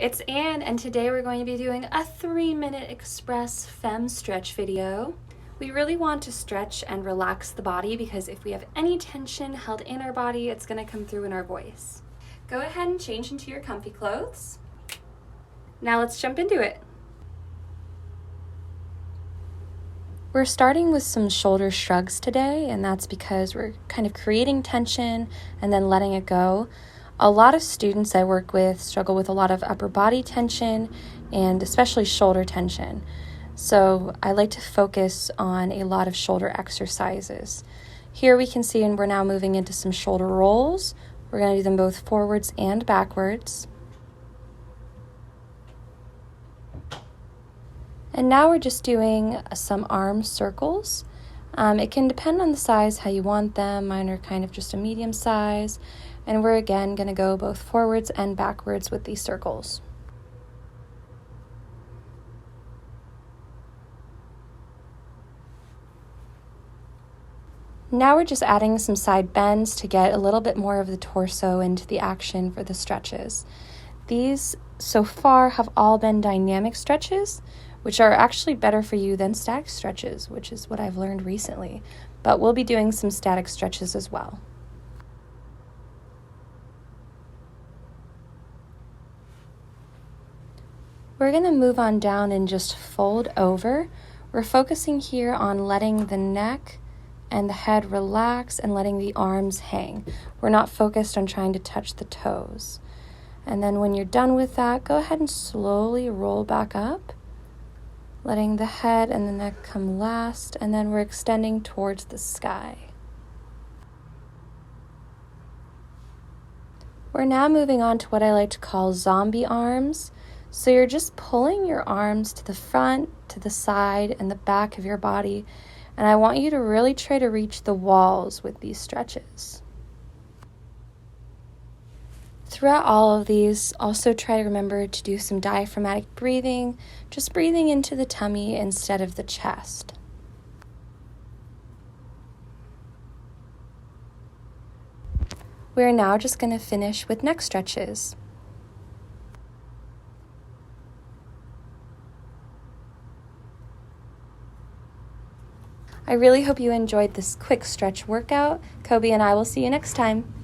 it's Anne, and today we're going to be doing a 3-minute express fem stretch video. We really want to stretch and relax the body because if we have any tension held in our body, it's going to come through in our voice. Go ahead and change into your comfy clothes. Now let's jump into it. We're starting with some shoulder shrugs today, and that's because we're kind of creating tension and then letting it go. A lot of students I work with struggle with a lot of upper body tension and especially shoulder tension. So I like to focus on a lot of shoulder exercises. Here we can see, and we're now moving into some shoulder rolls. We're going to do them both forwards and backwards. And now we're just doing some arm circles. It can depend on the size how you want them. Mine are kind of just a medium size. And we're again going to go both forwards and backwards with these circles. Now we're just adding some side bends to get a little bit more of the torso into the action for the stretches. These so far have all been dynamic stretches, which are actually better for you than static stretches, which is what I've learned recently. But we'll be doing some static stretches as well. We're going to move on down and just fold over. We're focusing here on letting the neck and the head relax and letting the arms hang. We're not focused on trying to touch the toes. And then when you're done with that, go ahead and slowly roll back up, letting the head and the neck come last, and then we're extending towards the sky. We're now moving on to what I like to call zombie arms. So you're just pulling your arms to the front, to the side, and the back of your body. And I want you to really try to reach the walls with these stretches. Throughout all of these, also try to remember to do some diaphragmatic breathing, just breathing into the tummy instead of the chest. We're now just going to finish with neck stretches. I really hope you enjoyed this quick stretch workout. Kobe and I will see you next time.